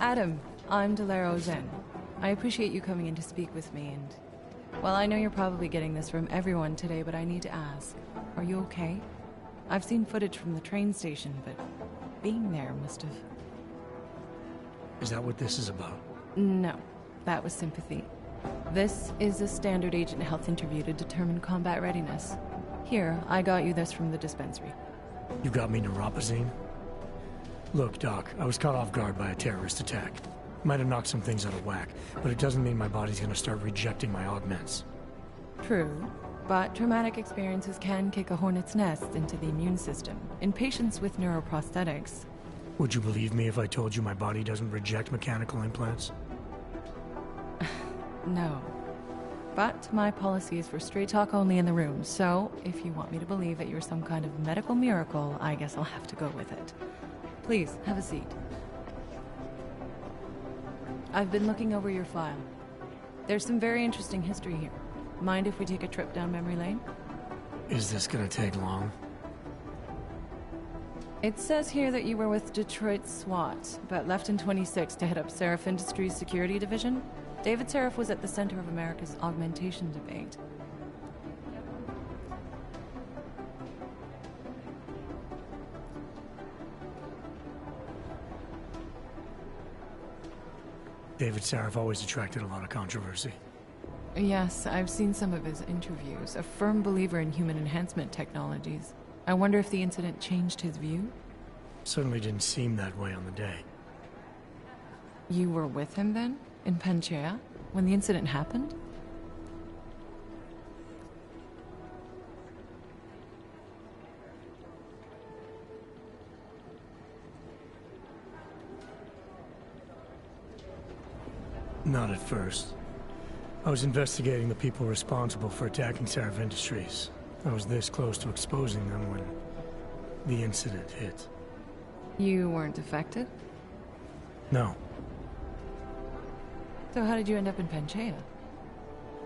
Adam, I'm Delaro Zen. I appreciate you coming in to speak with me, and... Well, I know you're probably getting this from everyone today, but I need to ask. Are you okay? I've seen footage from the train station, but being there must have... Is that what this is about? No, that was sympathy. This is a standard agent health interview to determine combat readiness. Here, I got you this from the dispensary. You got me neuropazine? Look, Doc, I was caught off guard by a terrorist attack. Might have knocked some things out of whack, but it doesn't mean my body's gonna start rejecting my augments. True, but traumatic experiences can kick a hornet's nest into the immune system in patients with neuroprosthetics. Would you believe me if I told you my body doesn't reject mechanical implants? No. But my policy is for straight talk only in the room, so if you want me to believe that you're some kind of medical miracle, I guess I'll have to go with it. Please, have a seat. I've been looking over your file. There's some very interesting history here. Mind if we take a trip down memory lane? Is this gonna take long? It says here that you were with Detroit SWAT, but left in 26 to head up Seraph Industries' security division. David Seraph was at the center of America's augmentation debate. David Seraph always attracted a lot of controversy. Yes, I've seen some of his interviews. A firm believer in human enhancement technologies. I wonder if the incident changed his view? Certainly didn't seem that way on the day. You were with him then? In Panchea? When the incident happened? Not at first. I was investigating the people responsible for attacking Seraph Industries. I was this close to exposing them when the incident hit. You weren't affected? No. So how did you end up in Panchea?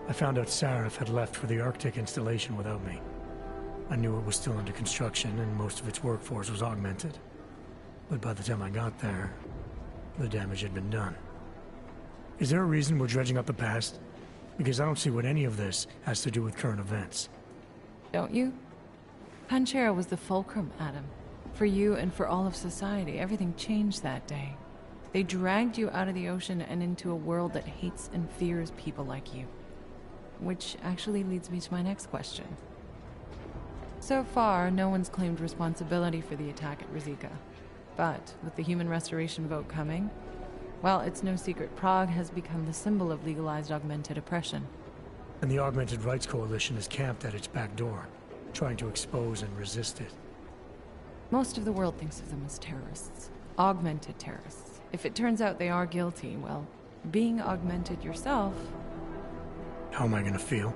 I found out Seraph had left for the Arctic installation without me. I knew it was still under construction and most of its workforce was augmented. But by the time I got there, the damage had been done. Is there a reason we're dredging up the past? Because I don't see what any of this has to do with current events. Don't you? Panchea was the fulcrum, Adam. For you and for all of society, everything changed that day. They dragged you out of the ocean and into a world that hates and fears people like you. Which actually leads me to my next question. So far, no one's claimed responsibility for the attack at Rizika. But with the human restoration vote coming, well, it's no secret Prague has become the symbol of legalized augmented oppression. And the Augmented Rights Coalition is camped at its back door, trying to expose and resist it. Most of the world thinks of them as terrorists. Augmented terrorists. If it turns out they are guilty, well, being augmented yourself... How am I gonna feel?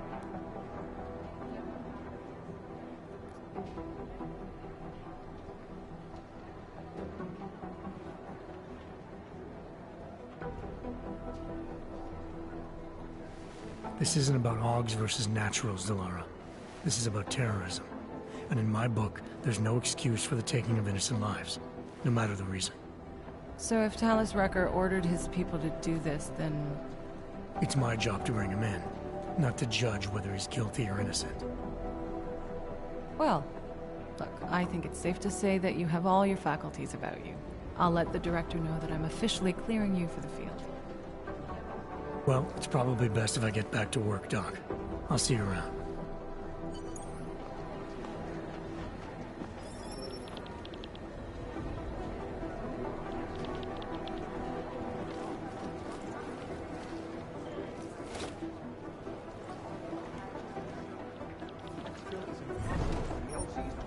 This isn't about Augs versus Naturals, Delara. This is about terrorism. And in my book, there's no excuse for the taking of innocent lives, no matter the reason. So if Talus Rucker ordered his people to do this, then... It's my job to bring him in, not to judge whether he's guilty or innocent. Well, look, I think it's safe to say that you have all your faculties about you. I'll let the director know that I'm officially clearing you for the field. Well, it's probably best if I get back to work, Doc. I'll see you around.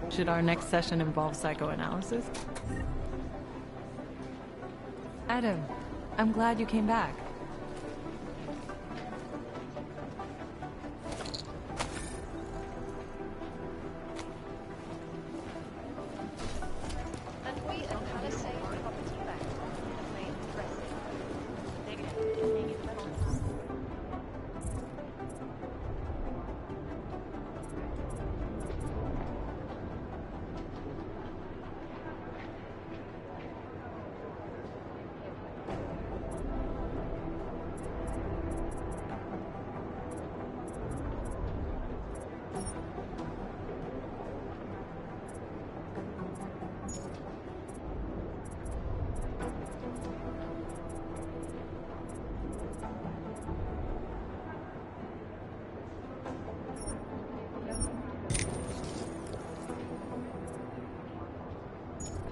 Should our next session involve psychoanalysis? Adam, I'm glad you came back.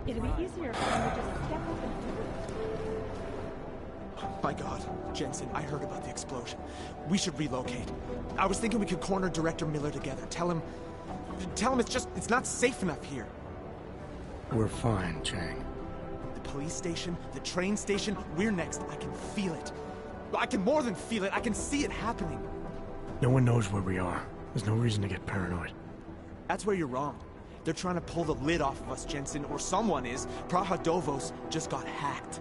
It'd be easier for him to just step up and do it. My God, Jensen, I heard about the explosion. We should relocate. I was thinking we could corner Director Miller together. Tell him it's not safe enough here. We're fine, Chang. The police station, the train station, we're next. I can feel it. I can more than feel it. I can see it happening. No one knows where we are. There's no reason to get paranoid. That's where you're wrong. They're trying to pull the lid off of us, Jensen, or someone is. Praha-Dovos just got hacked.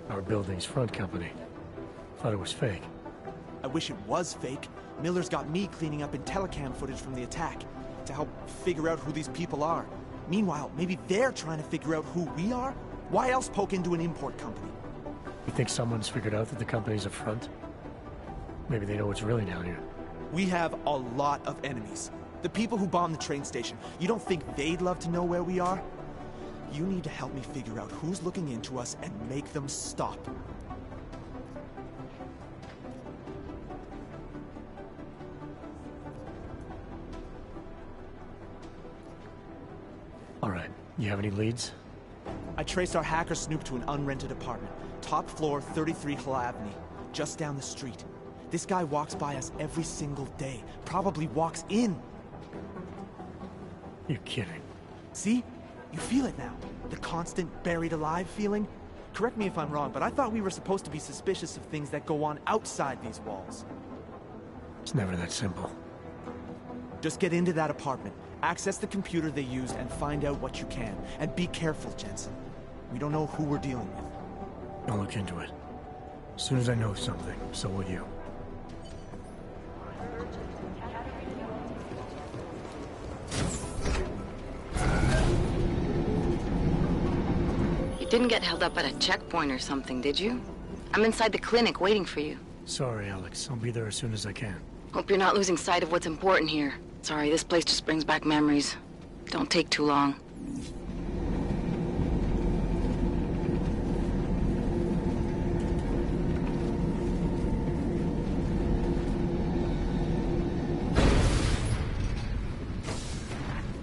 Our building's front company. Thought it was fake. I wish it was fake. Miller's got me cleaning up IntelliCam footage from the attack to help figure out who these people are. Meanwhile, maybe they're trying to figure out who we are? Why else poke into an import company? You think someone's figured out that the company's a front? Maybe they know what's really down here. We have a lot of enemies. The people who bombed the train station. You don't think they'd love to know where we are? You need to help me figure out who's looking into us and make them stop. All right, you have any leads? I traced our hacker snoop to an unrented apartment. Top floor, 33 Hlavny, just down the street. This guy walks by us every single day. Probably walks in. You're kidding. See? You feel it now. The constant buried alive feeling. Correct me if I'm wrong, but I thought we were supposed to be suspicious of things that go on outside these walls. It's never that simple. Just get into that apartment, access the computer they use, and find out what you can. And be careful, Jensen. We don't know who we're dealing with. I'll look into it. As soon as I know something, so will you. You didn't get held up at a checkpoint or something, did you? I'm inside the clinic waiting for you. Sorry, Alex. I'll be there as soon as I can. Hope you're not losing sight of what's important here. Sorry, this place just brings back memories. Don't take too long.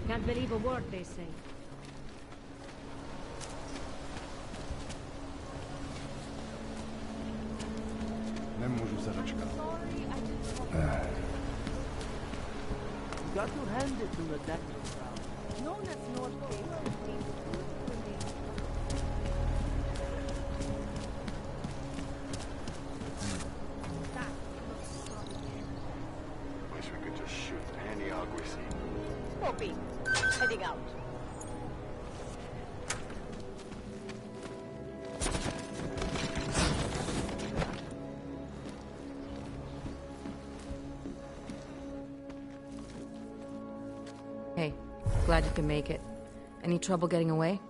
Can't believe a word they say. Nemůžu zadočkat. Got to hand it to the Dutch crowd. Known as North Bay. Wish we could just shoot any hog we see. Copy. Heading out. Hey, glad you can make it. Any trouble getting away?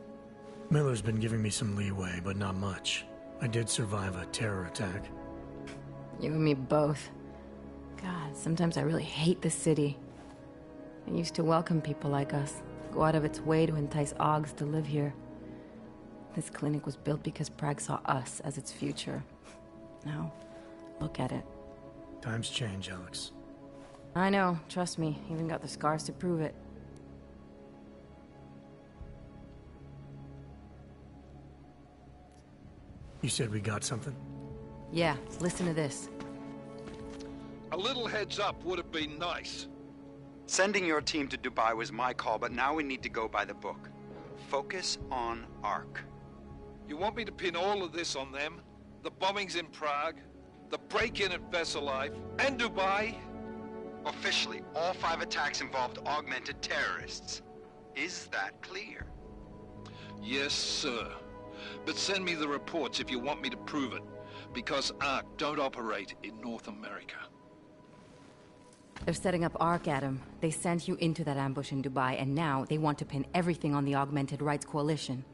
Miller's been giving me some leeway, but not much. I did survive a terror attack. You and me both. God, sometimes I really hate this city. It used to welcome people like us, go out of its way to entice Augs to live here. This clinic was built because Prague saw us as its future. Now, look at it. Times change, Alex. I know, trust me, even got the scars to prove it. You said we got something? Yeah, listen to this. A little heads up would have been nice. Sending your team to Dubai was my call, but now we need to go by the book. Focus on ARC. You want me to pin all of this on them? The bombings in Prague, the break-in at Vesellife, and Dubai? Officially, all 5 attacks involved augmented terrorists. Is that clear? Yes, sir. But send me the reports if you want me to prove it, because ARC don't operate in North America. They're setting up ARC, Adam. They sent you into that ambush in Dubai, and now they want to pin everything on the Augmented Rights Coalition.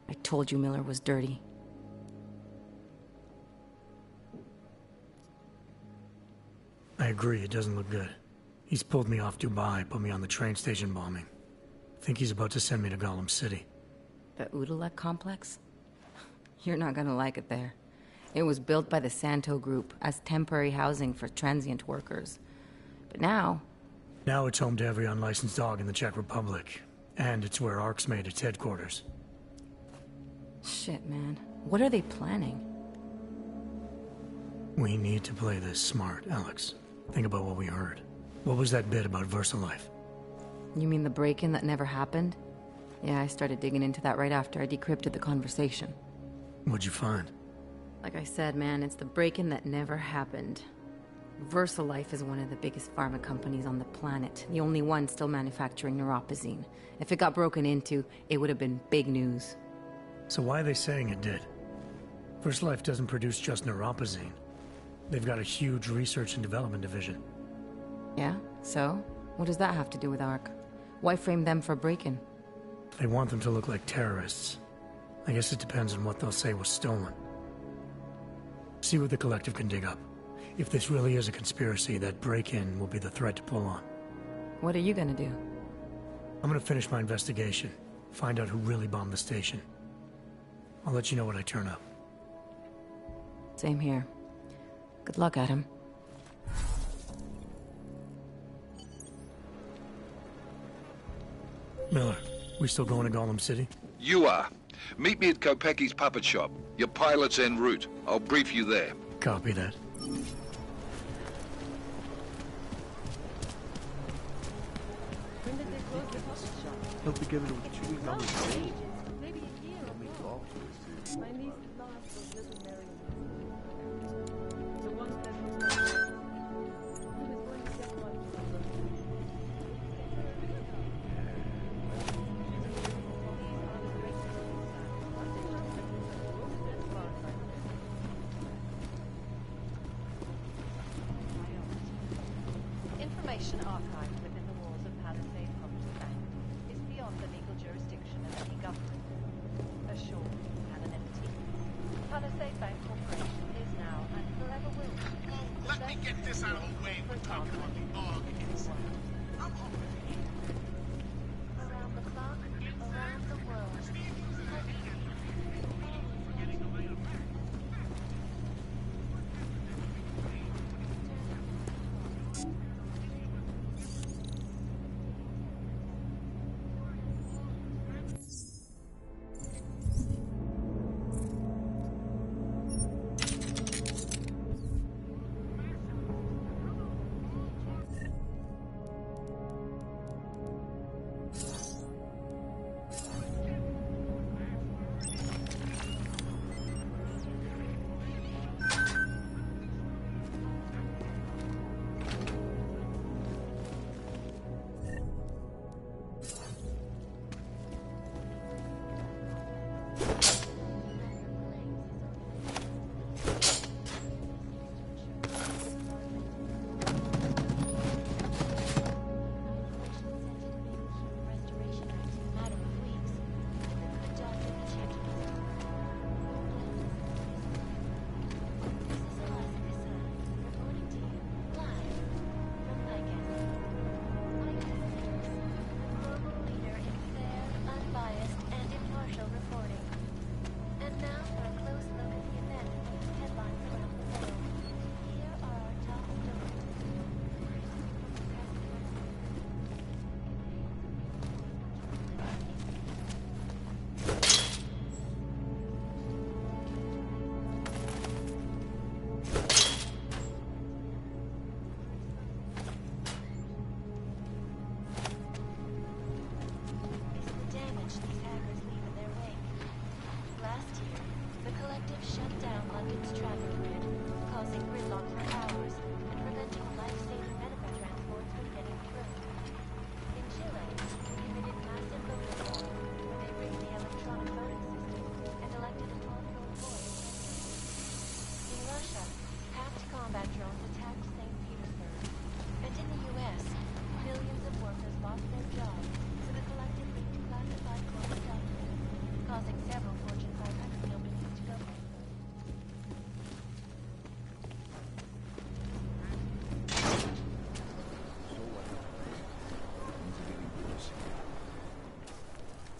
I told you Miller was dirty. I agree, it doesn't look good. He's pulled me off Dubai, put me on the train station bombing. Think he's about to send me to Gollum City. The Udalek complex? You're not gonna like it there. It was built by the Santo Group as temporary housing for transient workers. But now... Now it's home to every unlicensed dog in the Czech Republic. And it's where ARC's made its headquarters. Shit, man. What are they planning? We need to play this smart, Alex. Think about what we heard. What was that bit about VersaLife? You mean the break-in that never happened? Yeah, I started digging into that right after I decrypted the conversation. What'd you find? Like I said, man, it's the break-in that never happened. VersaLife is one of the biggest pharma companies on the planet. The only one still manufacturing neuropozyne. If it got broken into, it would have been big news. So why are they saying it did? VersaLife doesn't produce just neuropozyne. They've got a huge research and development division. Yeah? So? What does that have to do with ARC? Why frame them for break-in? They want them to look like terrorists. I guess it depends on what they'll say was stolen. See what the Collective can dig up. If this really is a conspiracy, that break-in will be the thread to pull on. What are you gonna do? I'm gonna finish my investigation. Find out who really bombed the station. I'll let you know when I turn up. Same here. Good luck, Adam. Miller, we still going to Gollum City? You are. Meet me at Kopecki's puppet shop. Your pilot's en route. I'll brief you there. Copy that. When did they close the puppet shop? He'll be giving him 2 weeks on Oh, the ages. Maybe a year or more. My niece lost was little Mary. The one that was going to get one. Information archived within the walls of Palisade Public Bank is beyond the legal jurisdiction of any government, assured anonymity. Palisade Bank Corporation is now and forever will be. Let me get this out of the way. We're talking about the ARC inside. I'm hungry. Around the clock, around the world.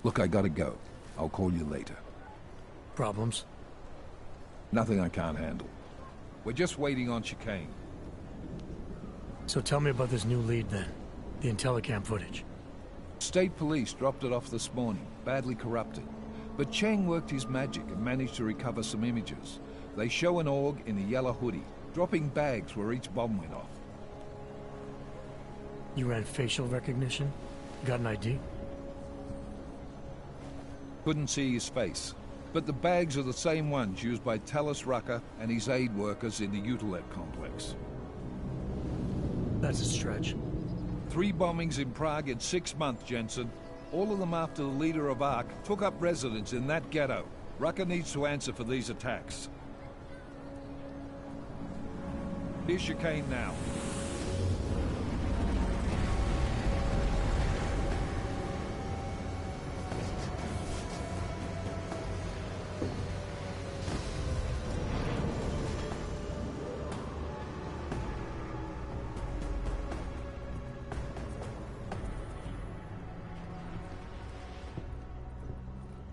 Look, I gotta go. I'll call you later. Problems? Nothing I can't handle. We're just waiting on chicane. So tell me about this new lead then. The Intellicam footage. State police dropped it off this morning, badly corrupted. But Cheng worked his magic and managed to recover some images. They show an org in a yellow hoodie, dropping bags where each bomb went off. You ran facial recognition? Got an ID? Couldn't see his face. But the bags are the same ones used by Talos Rucker and his aid workers in the Utilep complex. That's a stretch. 3 bombings in Prague in 6 months, Jensen. All of them after the leader of ARC took up residence in that ghetto. Rucker needs to answer for these attacks. Here's your cane now.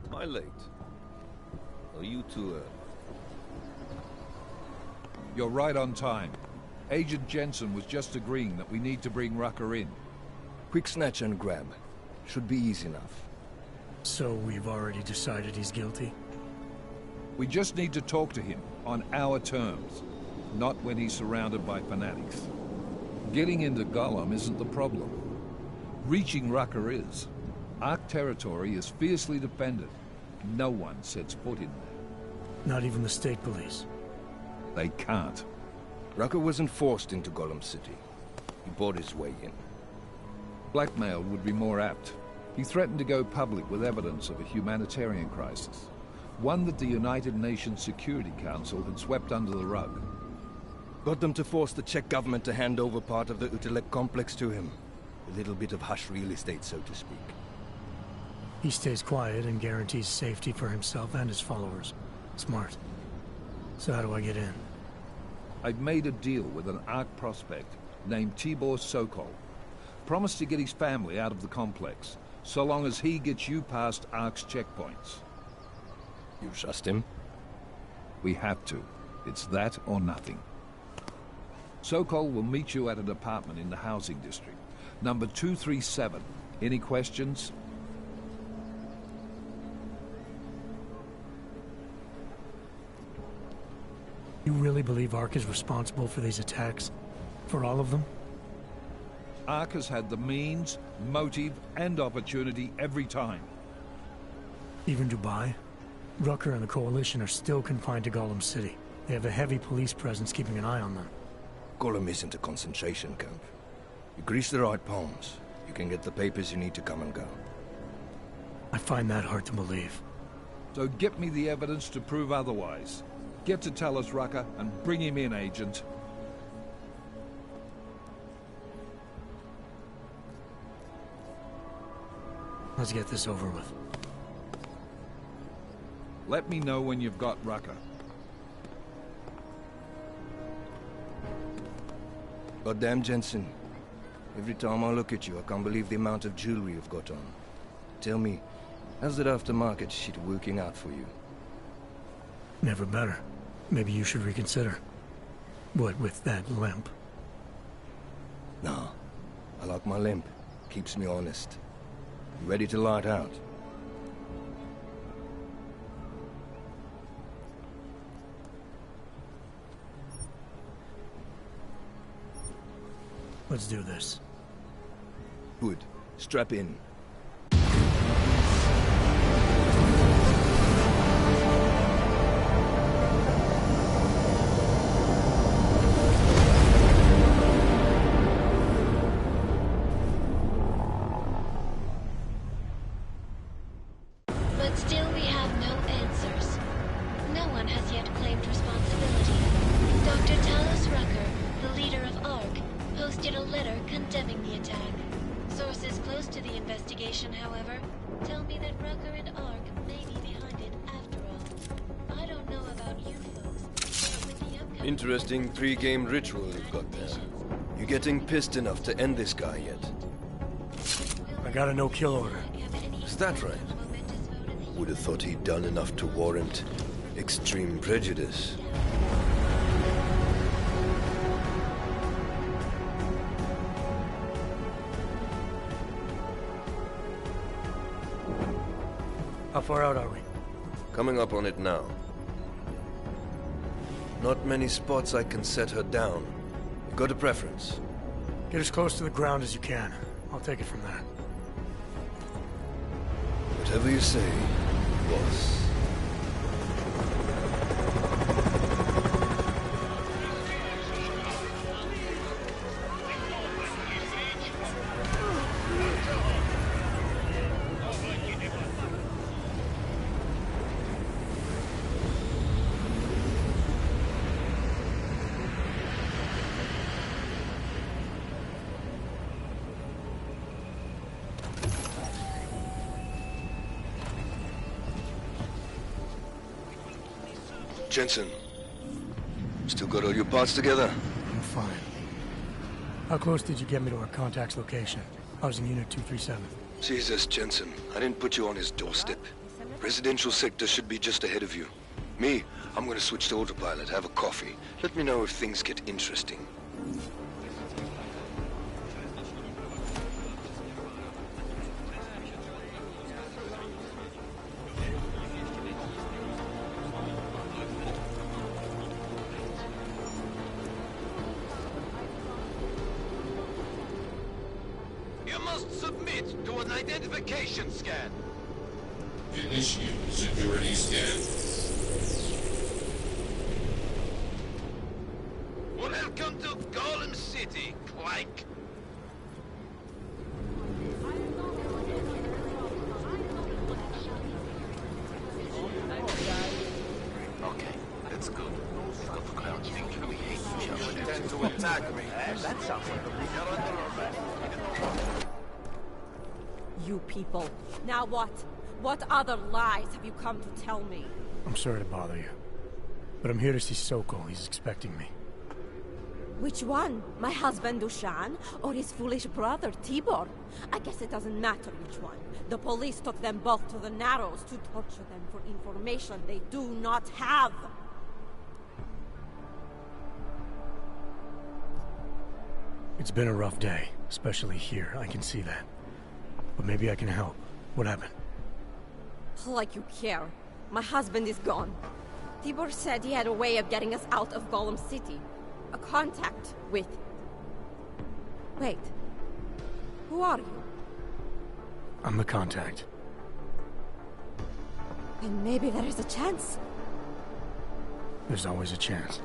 Am I late? Are you too early? You're right on time. Agent Jensen was just agreeing that we need to bring Rucker in. Quick snatch and grab. Should be easy enough. So we've already decided he's guilty? We just need to talk to him on our terms, not when he's surrounded by fanatics. Getting into Gollum isn't the problem. Reaching Rucker is. ARC territory is fiercely defended. No one sets foot in there. Not even the state police? They can't. Rucker wasn't forced into Gollum City. He bought his way in. Blackmail would be more apt. He threatened to go public with evidence of a humanitarian crisis. One that the United Nations Security Council had swept under the rug. Got them to force the Czech government to hand over part of the Utilec complex to him. A little bit of hush real estate, so to speak. He stays quiet and guarantees safety for himself and his followers. Smart. So how do I get in? I've made a deal with an ARC prospect named Tibor Sokol. Promised to get his family out of the complex, so long as he gets you past ARC's checkpoints. You trust him? We have to. It's that or nothing. Sokol will meet you at an apartment in the housing district. Number 237. Any questions? You really believe ARC is responsible for these attacks? For all of them? ARC has had the means, motive, and opportunity every time. Even Dubai? Rucker and the Coalition are still confined to Gollum City. They have a heavy police presence keeping an eye on them. Gollum isn't a concentration camp. You grease the right palms, you can get the papers you need to come and go. I find that hard to believe. So get me the evidence to prove otherwise. Get to Talos Rucker and bring him in, Agent. Let's get this over with. Let me know when you've got Rucker. Goddamn, Jensen. Every time I look at you, I can't believe the amount of jewelry you've got on. Tell me, how's that aftermarket shit working out for you? Never better. Maybe you should reconsider. What with that limp? No. I like my limp. Keeps me honest. You ready to light out? Let's do this. Good. Strap in. But still we have no answers. No one has yet claimed responsibility. Dr. Talos Rucker, the leader of ARC, posted a letter condemning the attack. Sources close to the investigation, however, tell me that Rucker and ARC may be behind it after all. I don't know about you folks, but with the upcoming... Interesting three-game ritual you've got there. You getting pissed enough to end this guy yet? I got a no-kill order. Is that right? Would have thought he'd done enough to warrant extreme prejudice. How far out are we? Coming up on it now. Not many spots I can set her down. You got a preference? Get as close to the ground as you can. I'll take it from there. Whatever you say, boss. Jensen, still got all your parts together? I'm fine. How close did you get me to our contact's location? I was in Unit 237. Jesus, Jensen, I didn't put you on his doorstep. Residential sector should be just ahead of you. Me, I'm gonna switch to autopilot, have a coffee. Let me know if things get interesting. Submit to an identification scan. Initiate security scan. Welcome to Golem City, Clank. Okay, that's good. Gulf Clouds think we hate each other. Intend to attack me. That sounds like a You people. Now what? What other lies have you come to tell me? I'm sorry to bother you, but I'm here to see Sokol. He's expecting me. Which one? My husband Dushan, or his foolish brother Tibor? I guess it doesn't matter which one. The police took them both to the Narrows to torture them for information they do not have. It's been a rough day, especially here. I can see that. But maybe I can help. What happened? Like you care. My husband is gone. Tibor said he had a way of getting us out of Golem City. A contact with... Wait. Who are you? I'm the contact. Then maybe there is a chance. There's always a chance.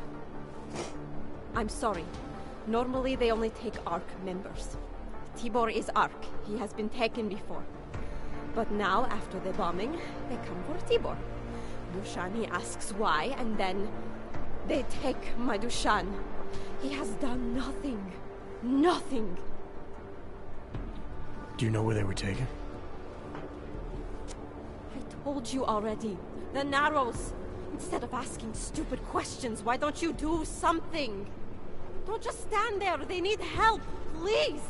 I'm sorry. Normally they only take ARC members. Tibor is ARC. He has been taken before. But now, after the bombing, they come for Tibor. Dushani asks why, and then they take my Dushan. He has done nothing. Nothing. Do you know where they were taken? I told you already. The Narrows. Instead of asking stupid questions, why don't you do something? Don't just stand there. They need help. Please.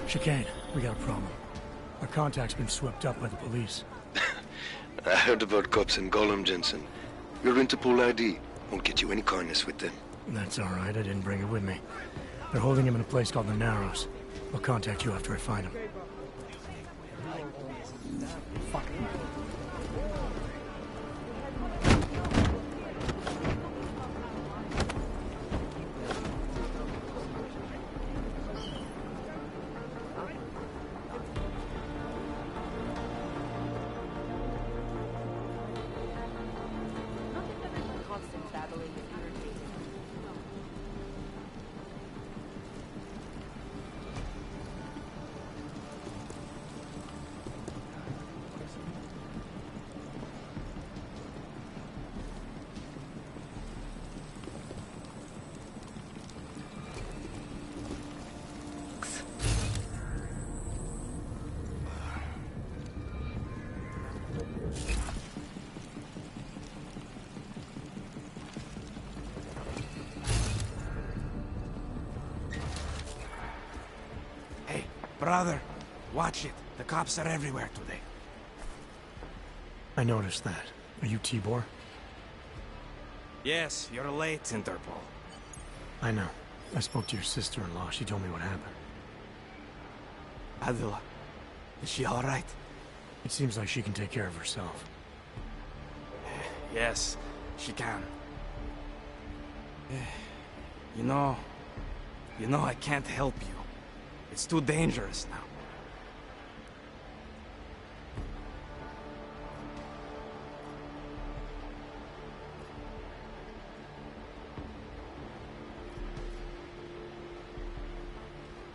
Chicane, we got a problem. Our contact's been swept up by the police. I heard about cops in Golem, Jensen. Your Interpol ID won't get you any kindness with them. That's all right. I didn't bring it with me. They're holding him in a place called the Narrows. I'll contact you after I find him. Brother, watch it. The cops are everywhere today. I noticed that. Are you Tibor? Yes, you're late, Interpol. I know. I spoke to your sister-in-law. She told me what happened. Adela, is she all right? It seems like she can take care of herself. Yes, she can. You know, I can't help you. It's too dangerous now.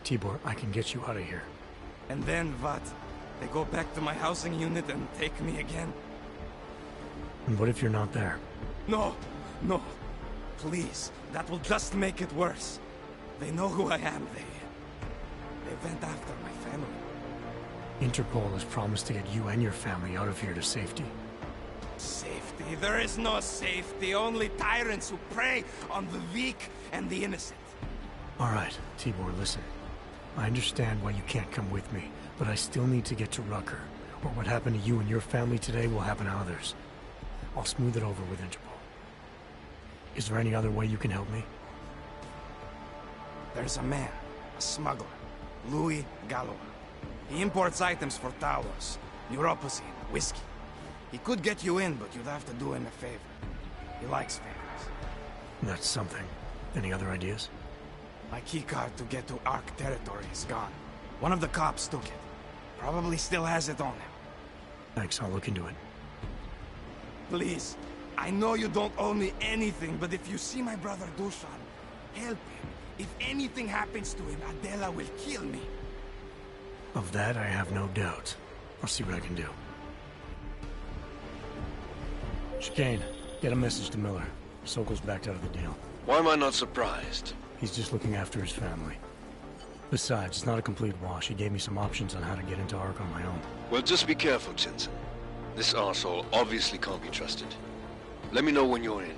Tibor, I can get you out of here. And then what? They go back to my housing unit and take me again? And what if you're not there? No, no. Please, that will just make it worse. They know who I am. They went after my family. Interpol has promised to get you and your family out of here to safety. Safety? There is no safety. Only tyrants who prey on the weak and the innocent. All right, Tibor, listen. I understand why you can't come with me, but I still need to get to Rucker, or what happened to you and your family today will happen to others. I'll smooth it over with Interpol. Is there any other way you can help me? There's a man, a smuggler, Louis Galois. He imports items for Talos, neuropocene, whiskey. He could get you in, but you'd have to do him a favor. He likes favors. That's something. Any other ideas? My keycard to get to Ark territory is gone. One of the cops took it. Probably still has it on him. Thanks, I'll look into it. Please, I know you don't owe me anything, but if you see my brother Dusan, help him. If anything happens to him, Adela will kill me. Of that, I have no doubt. I'll see what I can do. Chicane, get a message to Miller. Sokol's backed out of the deal. Why am I not surprised? He's just looking after his family. Besides, it's not a complete wash. He gave me some options on how to get into Ark on my own. Well, just be careful, Jensen. This arsehole obviously can't be trusted. Let me know when you're in.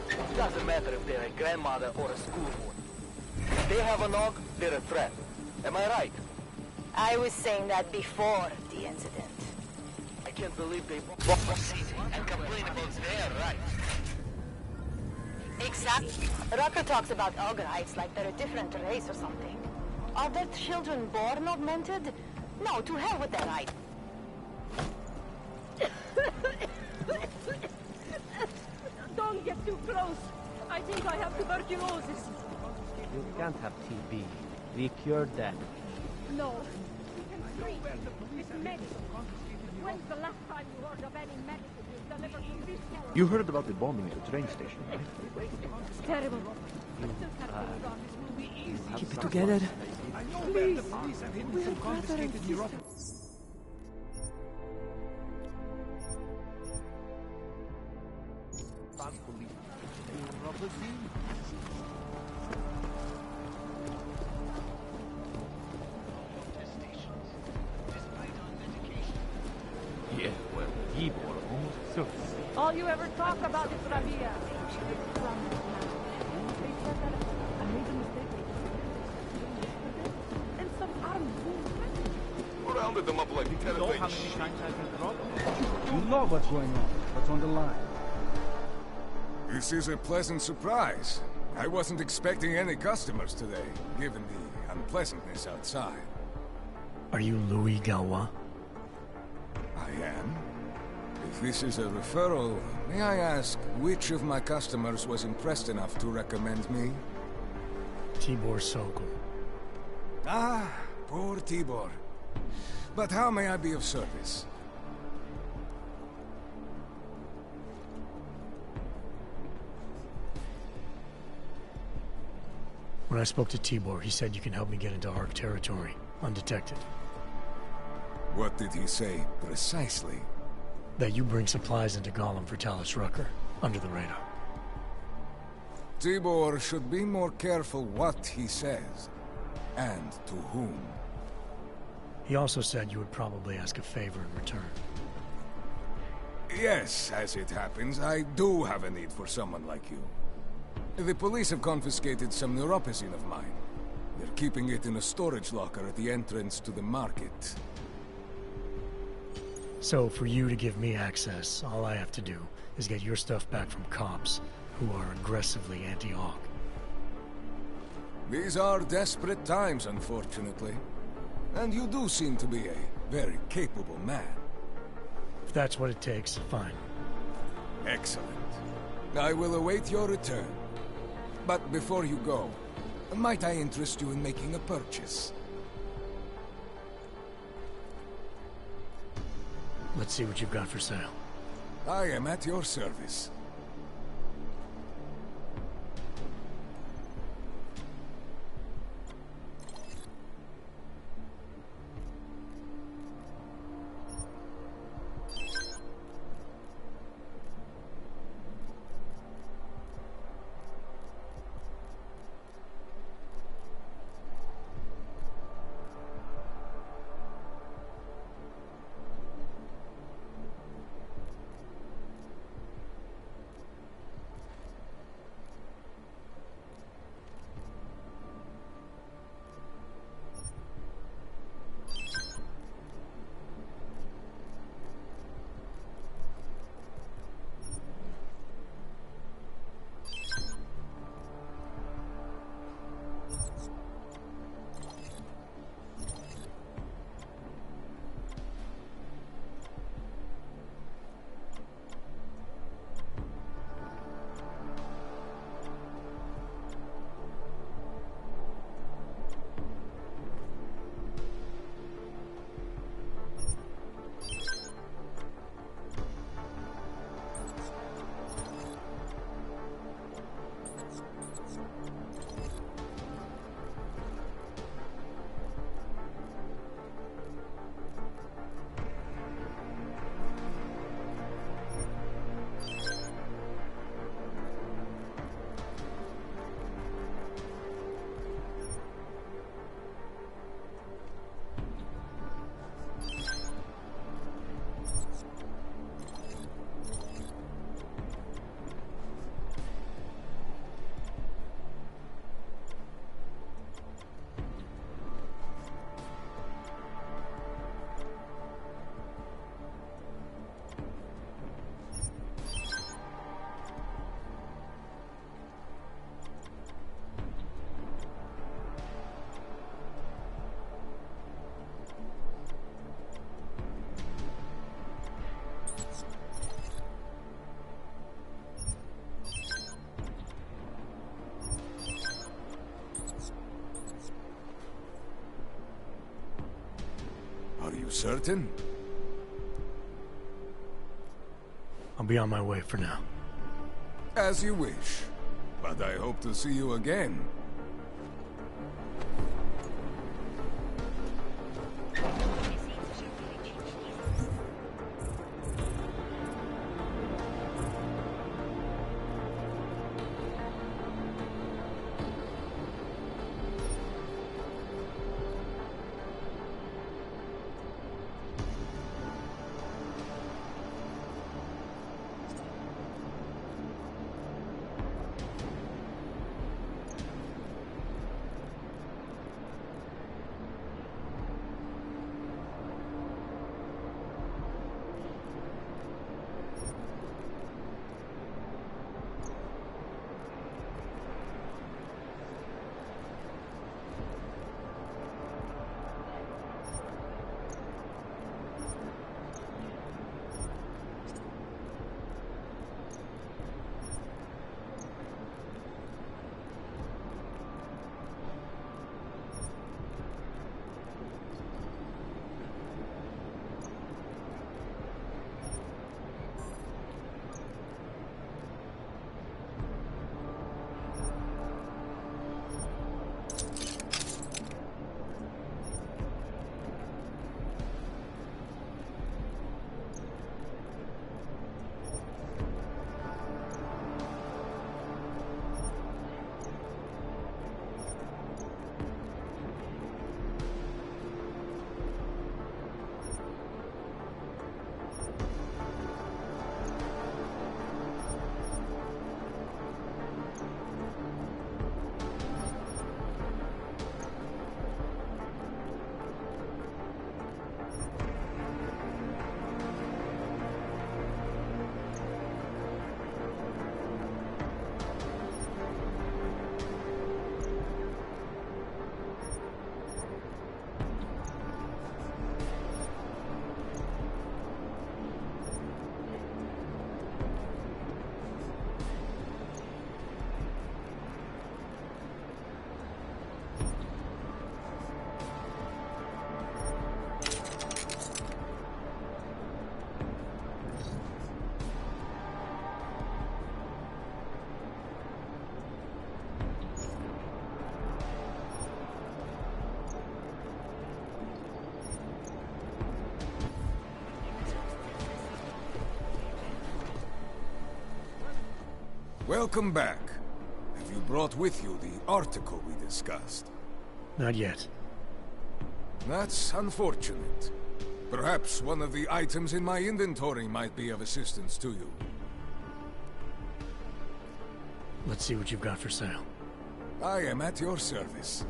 It doesn't matter if they're a grandmother or a schoolboy. If they have a nog, they're a threat. Am I right? I was saying that before the incident. I can't believe they walk the city and complain about their rights. Exactly. Rucker talks about Algerites like they're a different race or something. Are their children born augmented? No, to hell with their right. Don't get too close. I think I have tuberculosis. You can't have TB. We cured that. No. You can treat it. It's medicine. When's the last time you heard of any medicine you've delivered from this caliber? You heard about the bombing at the train station, right? It's terrible. Keep it together. Please. We are brother and sister. Yeah, well, Tibor almost surfaced. All you ever talk about is Rabia. And some armed We rounded them up like television. You know what's going on. What's on the line? This is a pleasant surprise. I wasn't expecting any customers today, given the unpleasantness outside. Are you Louis Galois? I am. If this is a referral, may I ask which of my customers was impressed enough to recommend me? Tibor Sokol. Ah, poor Tibor. But how may I be of service? When I spoke to Tibor, he said you can help me get into Ark territory, undetected. What did he say, precisely? That you bring supplies into Gollum for Talos Rucker, under the radar. Tibor should be more careful what he says, and to whom. He also said you would probably ask a favor in return. Yes, as it happens, I do have a need for someone like you. The police have confiscated some neuropocene of mine. They're keeping it in a storage locker at the entrance to the market. So for you to give me access, all I have to do is get your stuff back from cops who are aggressively anti-Hawk. These are desperate times, unfortunately. And you do seem to be a very capable man. If that's what it takes, fine. Excellent. I will await your return. But before you go, might I interest you in making a purchase? Let's see what you've got for sale. I am at your service. Are you certain? I'll be on my way for now. As you wish. But I hope to see you again. Welcome back. Have you brought with you the article we discussed? Not yet. That's unfortunate. Perhaps one of the items in my inventory might be of assistance to you. Let's see what you've got for sale. I am at your service.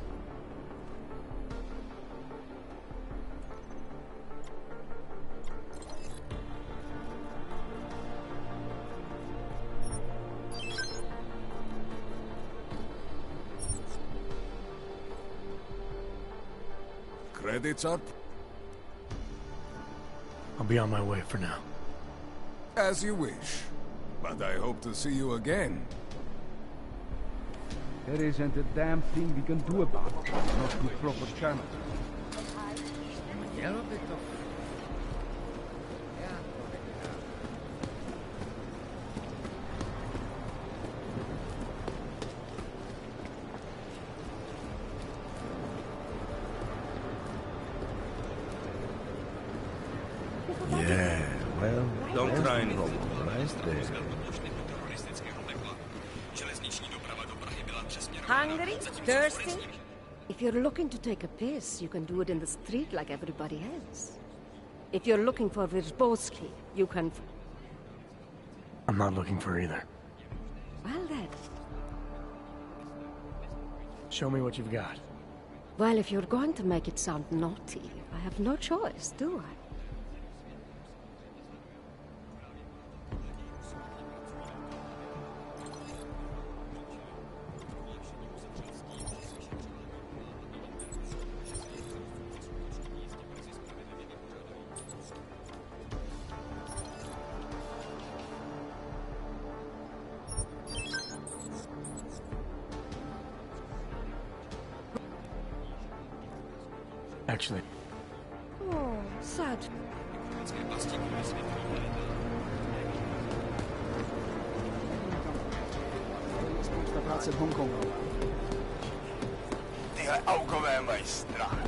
Credits up. I'll be on my way for now. As you wish. But I hope to see you again. There isn't a damn thing we can do about it. Not with proper channels. Yeah, well, Don't try anything. Nice day. Hungry? Thirsty? If you're looking to take a piss, you can do it in the street like everybody else. If you're looking for Virzbowski, you can... I'm not looking for either. Well then. Show me what you've got. Well, if you're going to make it sound naughty, I have no choice, do I? Actually. Oh, sad. Spousta práce v Hongkongu. Tyhle augové mají strach.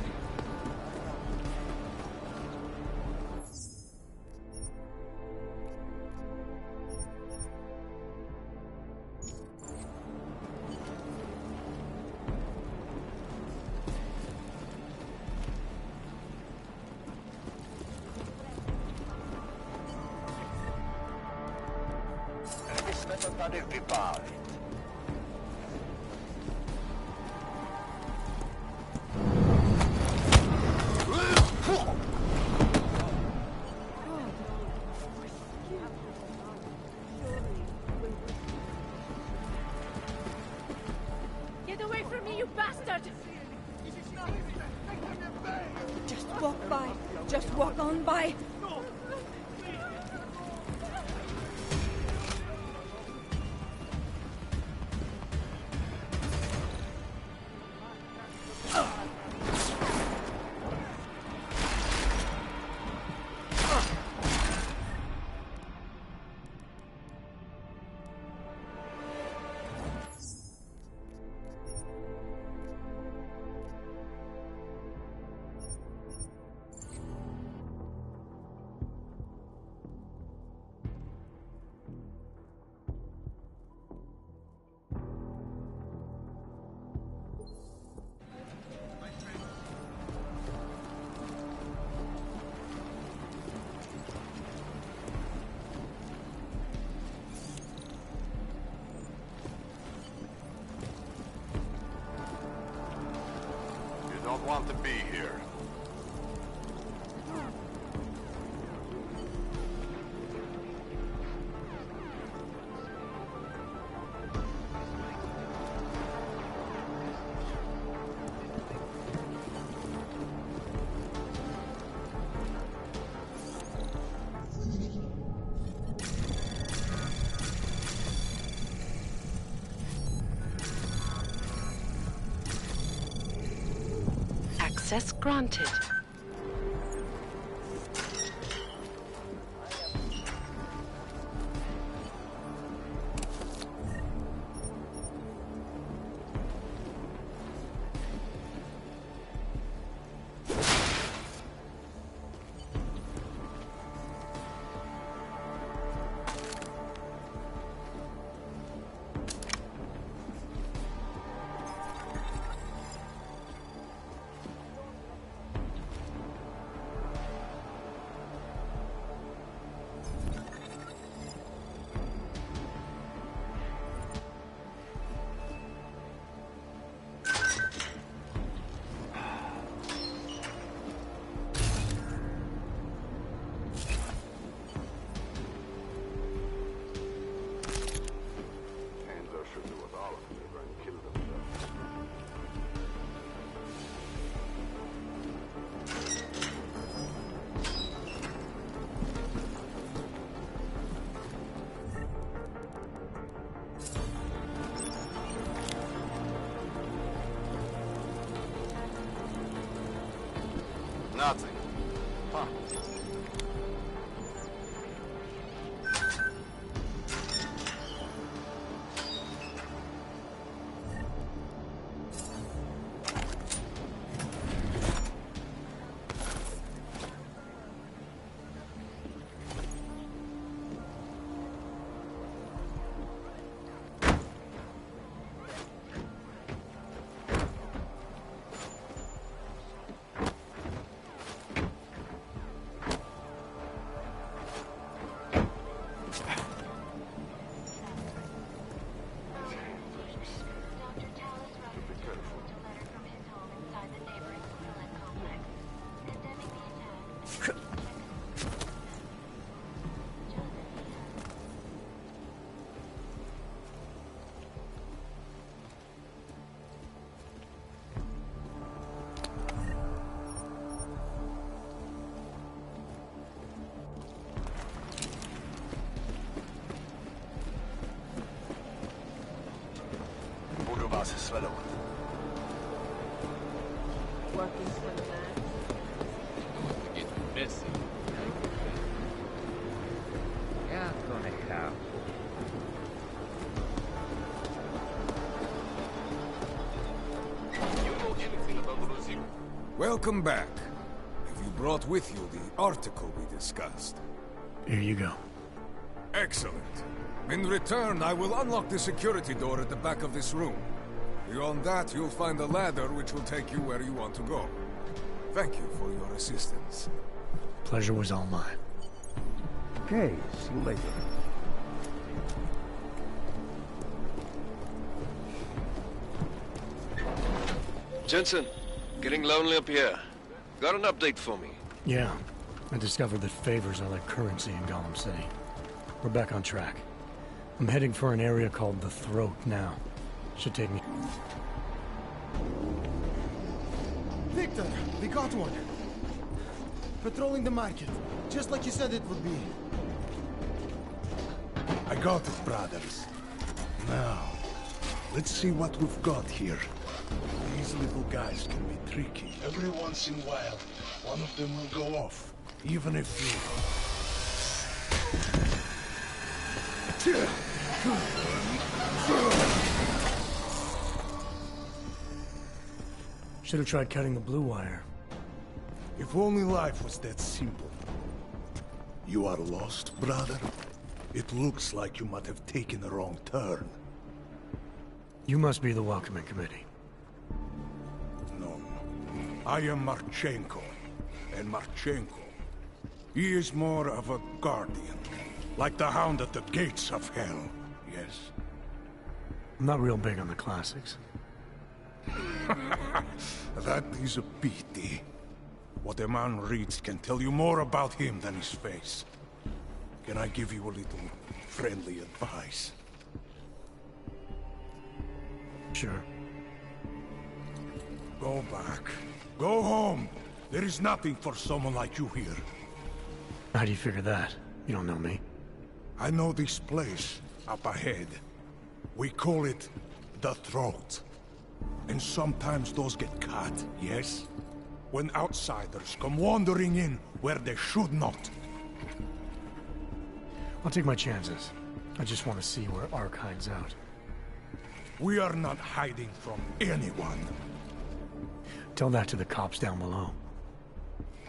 Jsme to tady vypálili. Get away from me, you bastard! Just walk by. Just walk on by. Don't want to be here. Access granted. Nothing. Huh. Working for the man. It's messy. Yeah, gonna have. You know anything about Ruzik? Welcome back. Have you brought with you the article we discussed? Here you go. Excellent. In return, I will unlock the security door at the back of this room. Beyond that, you'll find a ladder which will take you where you want to go. Thank you for your assistance. Pleasure was all mine. Okay, see you later. Jensen, getting lonely up here. Got an update for me? Yeah. I discovered that favors are like currency in Gollum City. We're back on track. I'm heading for an area called the Throat now. Should take me... Victor, we got one. Patrolling the market, just like you said it would be. I got it, brothers. Now, let's see what we've got here. These little guys can be tricky. Every once in a while, one of them will go off, even if you... Should have tried cutting the blue wire. If only life was that simple. You are lost, brother? It looks like you might have taken a wrong turn. You must be the welcoming committee. No. I am Marchenko. And Marchenko, he is more of a guardian. Like the hound at the gates of hell, yes? I'm not real big on the classics. That is a pity. What a man reads can tell you more about him than his face. Can I give you a little friendly advice? Sure. Go back. Go home. There is nothing for someone like you here. How do you figure that? You don't know me. I know this place, up ahead. We call it the Throat. And sometimes those get cut, yes? When outsiders come wandering in where they should not. I'll take my chances. I just want to see where Ark hides out. We are not hiding from anyone. Tell that to the cops down below.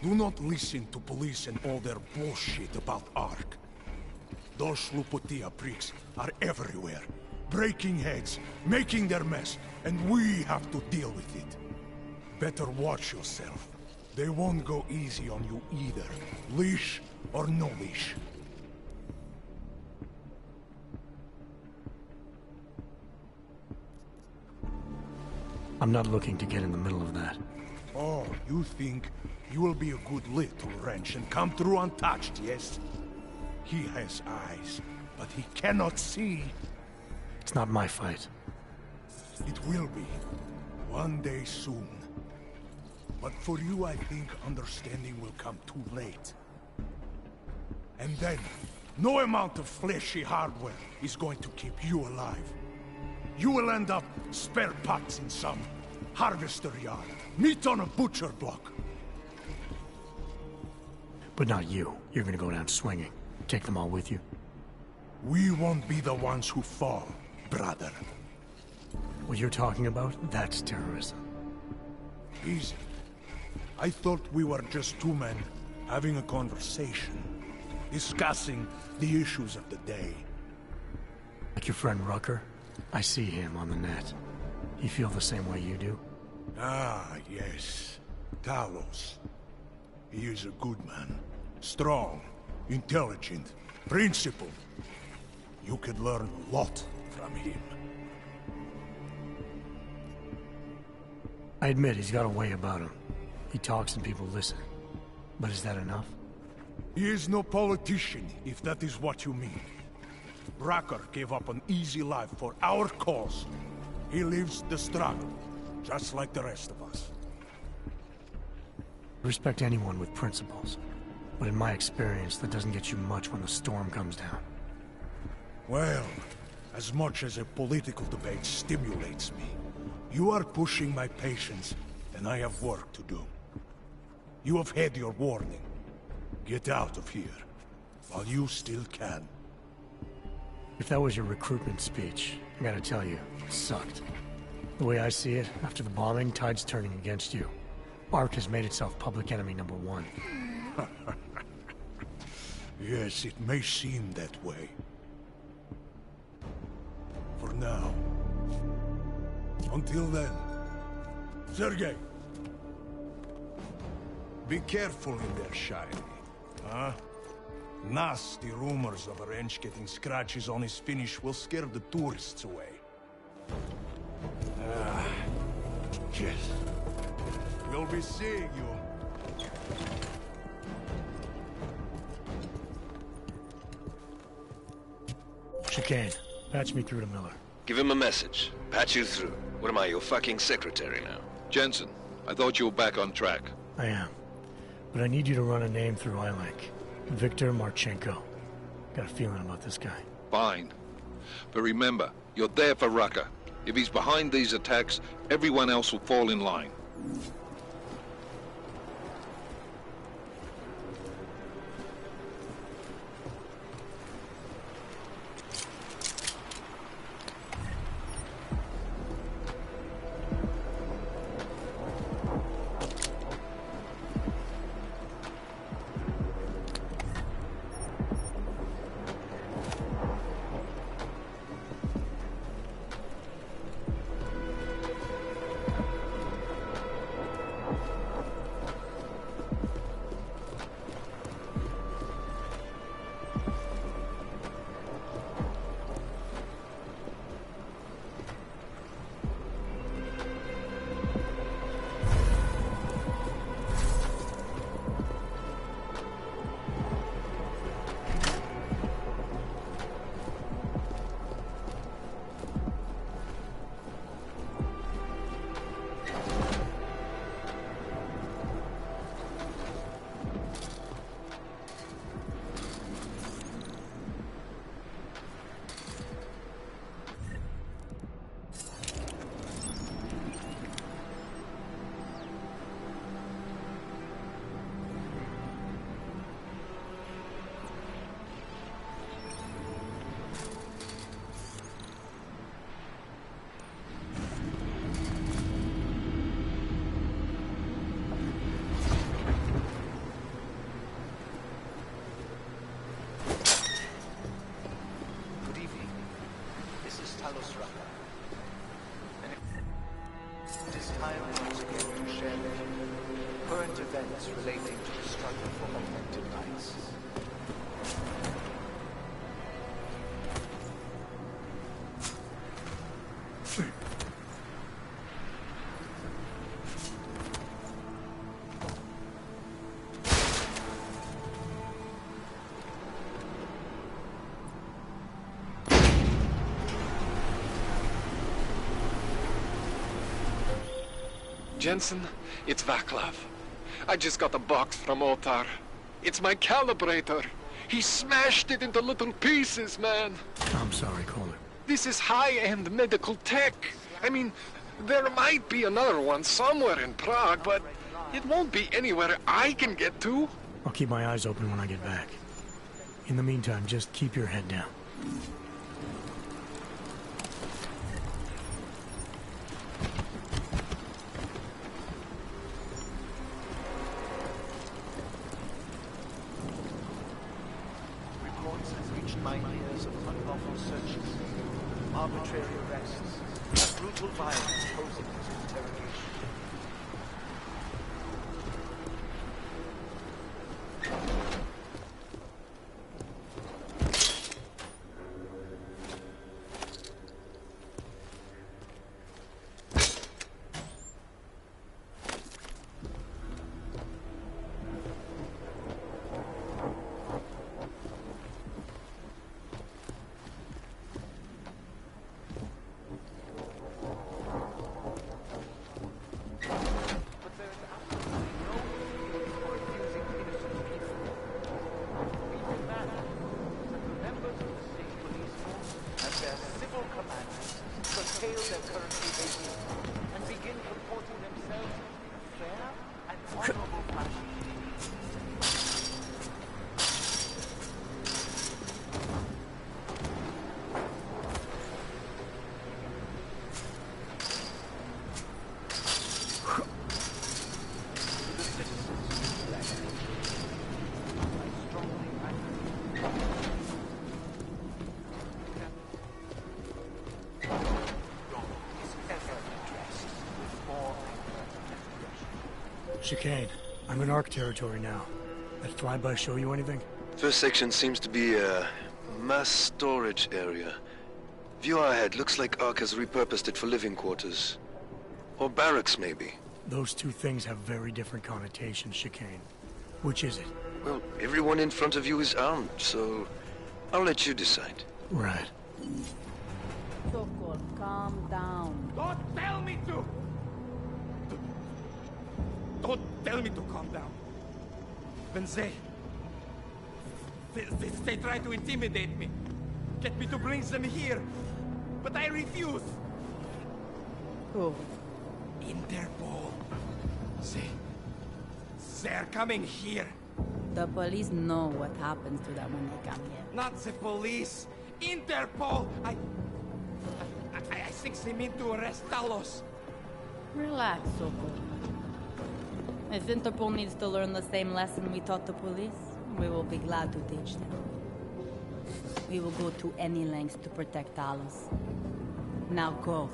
Do not listen to police and all their bullshit about Ark. Those Slupotia pricks are everywhere. Breaking heads, making their mess, and we have to deal with it. Better watch yourself. They won't go easy on you either. Leash or no leash. I'm not looking to get in the middle of that. Oh, you think you will be a good little wrench and come through untouched, yes? He has eyes, but he cannot see. It's not my fight. It will be. One day soon. But for you, I think understanding will come too late. And then, no amount of fleshy hardware is going to keep you alive. You will end up spare parts in some harvester yard, meat on a butcher block. But not you. You're gonna go down swinging. Take them all with you. We won't be the ones who fall, brother. What you're talking about, that's terrorism. Easy. I thought we were just two men having a conversation, discussing the issues of the day. Like your friend Rucker? I see him on the net. You feel the same way you do? Ah, yes. Talos. He is a good man. Strong, intelligent, principled. You could learn a lot from him. I admit he's got a way about him. He talks and people listen. But is that enough? He is no politician, if that is what you mean. Rucker gave up an easy life for our cause. He lives the struggle, just like the rest of us. I respect anyone with principles. But in my experience, that doesn't get you much when the storm comes down. Well, as much as a political debate stimulates me, you are pushing my patience, and I have work to do. You have had your warning. Get out of here, while you still can. If that was your recruitment speech, I gotta tell you, it sucked. The way I see it, after the bombing, tide's turning against you. ARC has made itself public enemy #1. Yes, it may seem that way. For now. Until then. Sergei! Be careful in there, Shiny. Huh? Nasty rumors of a wrench getting scratches on his finish will scare the tourists away. Yes. We'll be seeing you. Chicane, patch me through to Miller. Give him a message. Patch you through. What am I, your fucking secretary now? Jensen, I thought you were back on track. I am. But I need you to run a name through iLink. Viktor Marchenko. Got a feeling about this guy. Fine. But remember, you're there for Rucker. If he's behind these attacks, everyone else will fall in line. It is time once again to share current events relating to the struggle for augmented rights. Jensen, it's Vaclav. I just got a box from Otar. It's my calibrator. He smashed it into little pieces, man. I'm sorry, Kohler. This is high-end medical tech. I mean, there might be another one somewhere in Prague, but it won't be anywhere I can get to. I'll keep my eyes open when I get back. In the meantime, just keep your head down. Reports have reached my ears of unlawful searches, arbitrary arrests, and brutal violence posing as interrogation. Chicane, I'm in ARC territory now. That flyby show you anything? First section seems to be a mass storage area. View ahead looks like ARC has repurposed it for living quarters. Or barracks, maybe. Those two things have very different connotations, Chicane. Which is it? Well, everyone in front of you is armed, so I'll let you decide. Right. Sokol, calm down. Don't tell me to! Don't tell me to calm down. When they try to intimidate me, get me to bring them here, but I refuse. Who? Interpol. They're coming here. The police know what happens to them when they come here. Not the police. Interpol. I think they mean to arrest Talos. Relax, Sokol. If Interpol needs to learn the same lesson we taught the police, we will be glad to teach them. We will go to any lengths to protect Talos. Now go.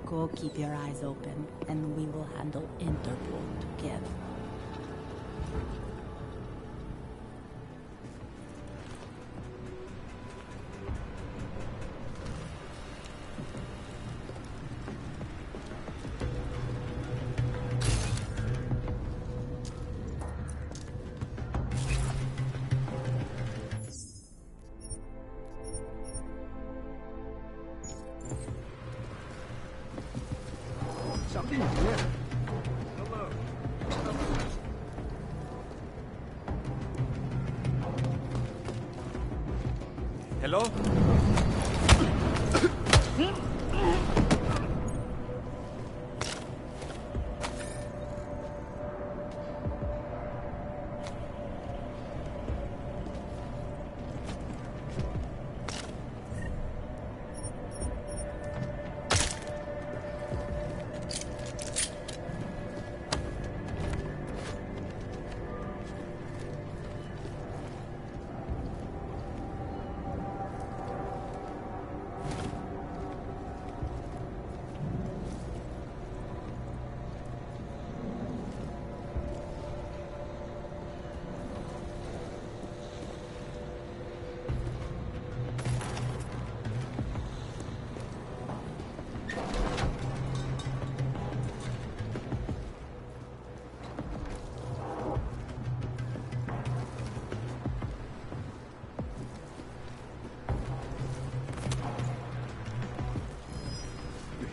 Go keep your eyes open, and we will handle Interpol together. Something here. Hello?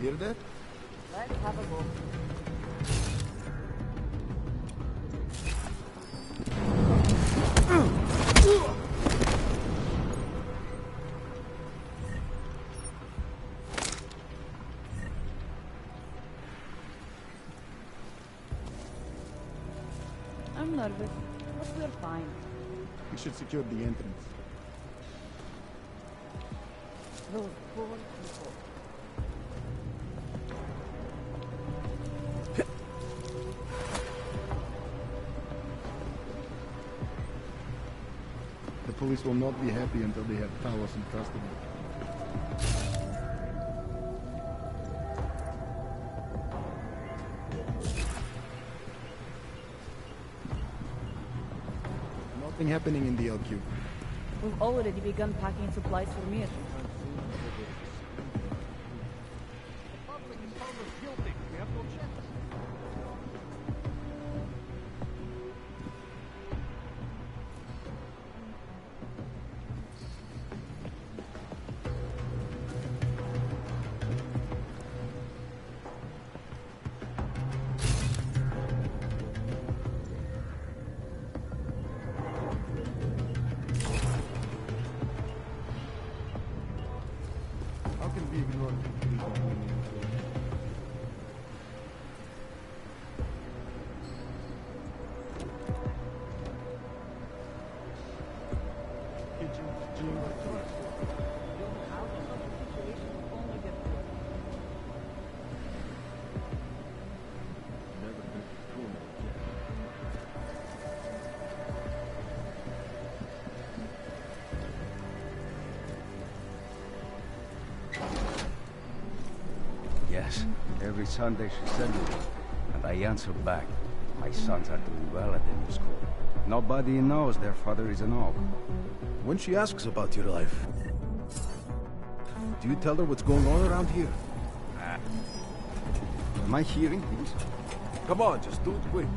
Hear that? Let's have a go. I'm nervous, but we're fine. We should secure the entrance. Those poor people. The police will not be happy until they have Talos in custody. Nothing happening in the LQ. We've already begun packing supplies for Mir. How can we ignore it? Kitchen, gym, Yes, every Sunday she sent me one, and I answer back. My sons are doing well at the new school. Nobody knows their father is an og. When she asks about your life, do you tell her what's going on around here? Am I hearing things? Come on, just do it quick.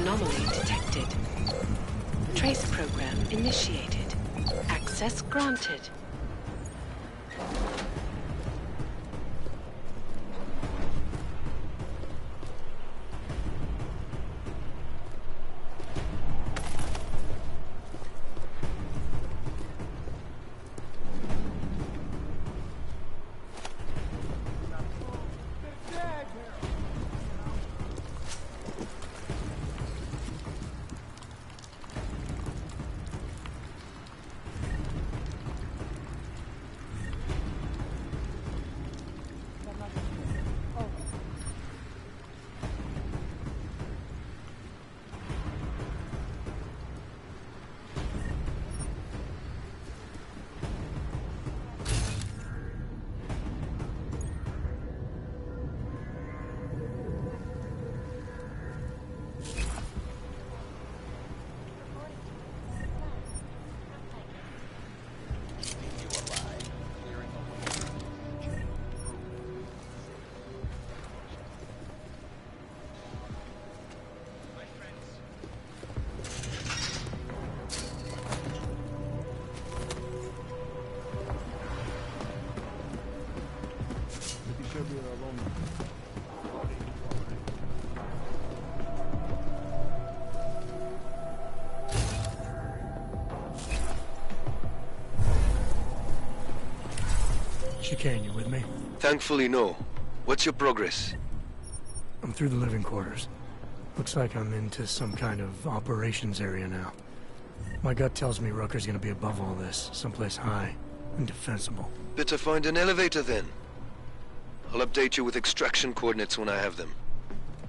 Anomaly detected. Trace program initiated. Access granted. Chicane, you with me? Thankfully, no. What's your progress? I'm through the living quarters. Looks like I'm into some kind of operations area now. My gut tells me Rucker's gonna be above all this, someplace high and defensible. Better find an elevator then. I'll update you with extraction coordinates when I have them.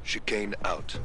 Chicane out.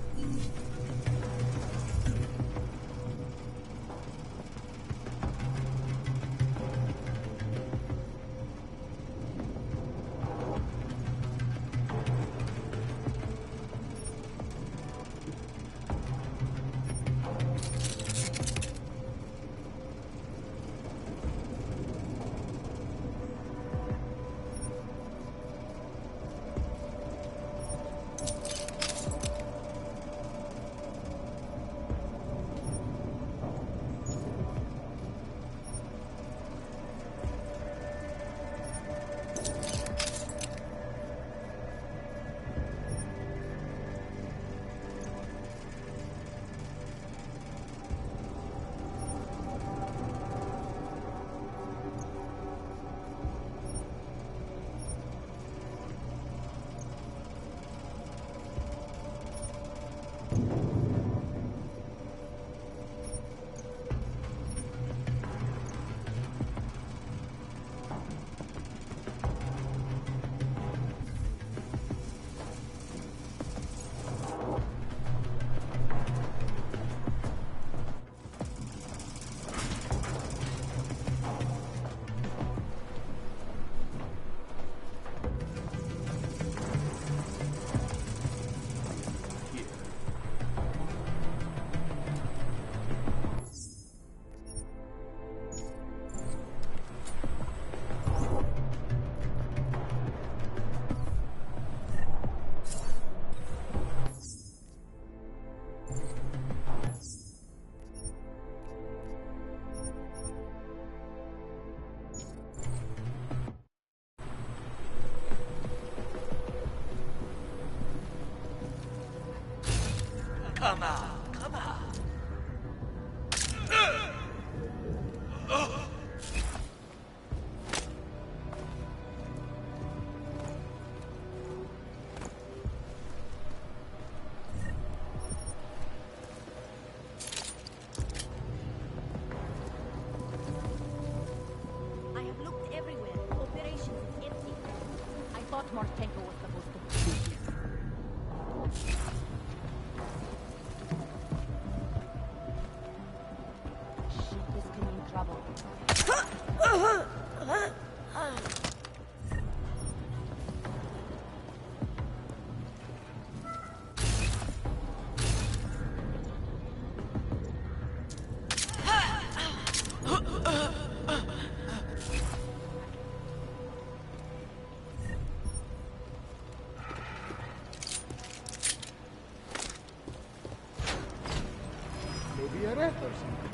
Come on, come on. I have looked everywhere. Operation is empty. I thought Martenko was supposed to be here. Ship is in trouble. or something.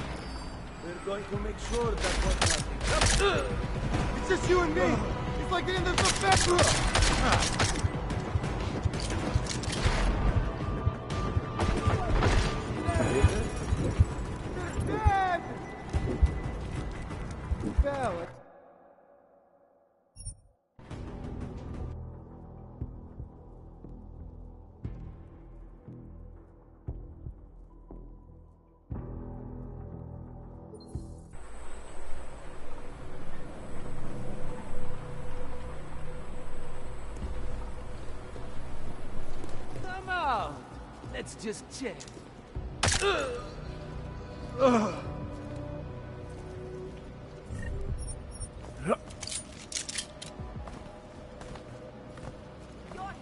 We're going to make sure that won't happen. It's just you and me! It's like the end of the festival! Dad! He fell. Come on! Let's just check. You're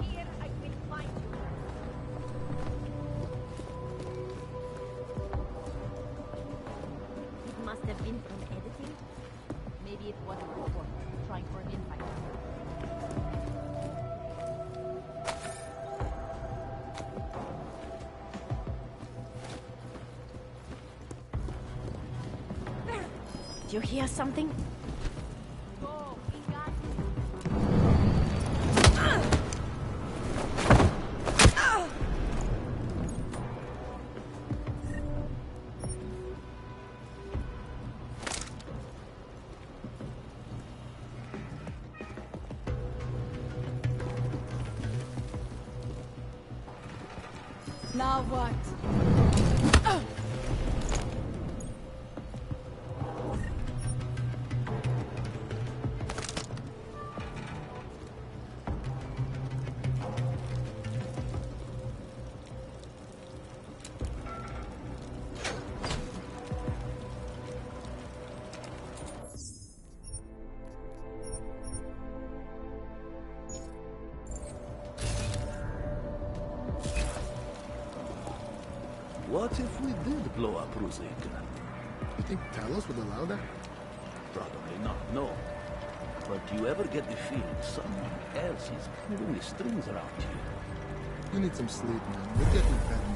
here, I will find you. It must have been from editing. Maybe it was a reporter trying for an invite. Did you hear something? Go, we got Now what? What if we did blow up Ruzek? You think Talos would allow that? Probably not, no. But you ever get the feeling someone else is pulling the strings around you? You need some sleep, man. You're getting paranoid.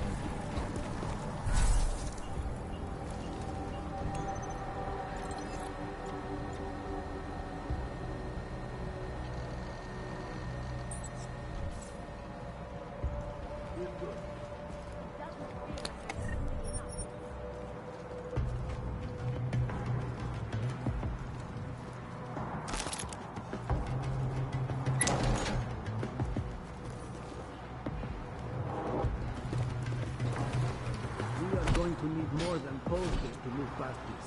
We are going to need more than posters to move past this.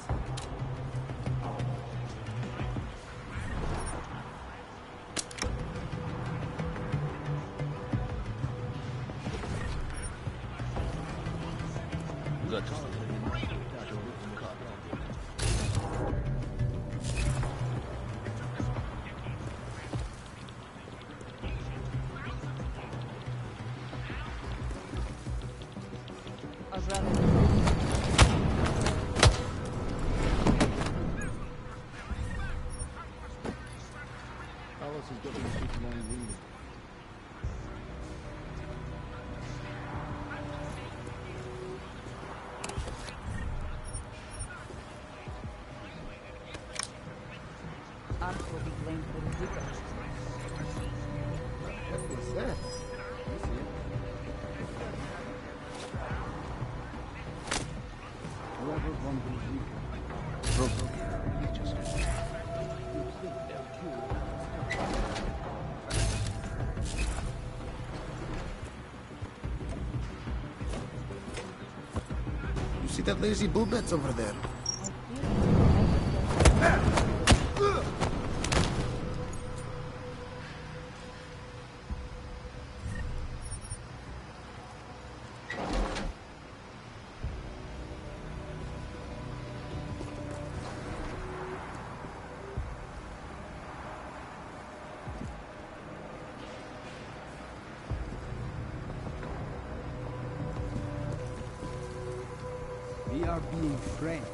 Good. Talos is getting a bit long-winded. Ark will be blamed for the Wick. What's that? You see it? Whoever won the Probably religious. You see that lazy bullbats over there? We are being framed.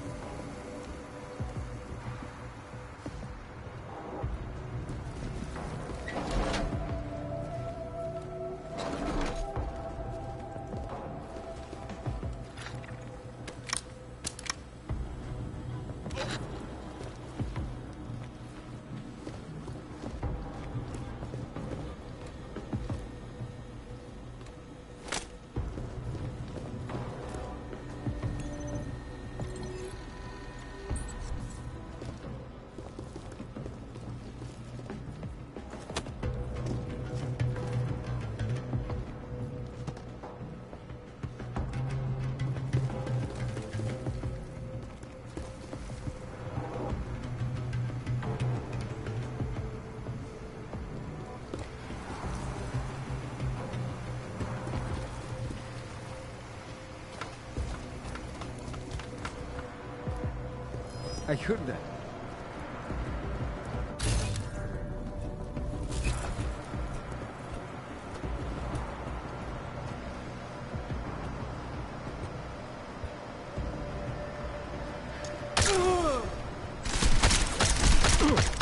I heard that. Ugh!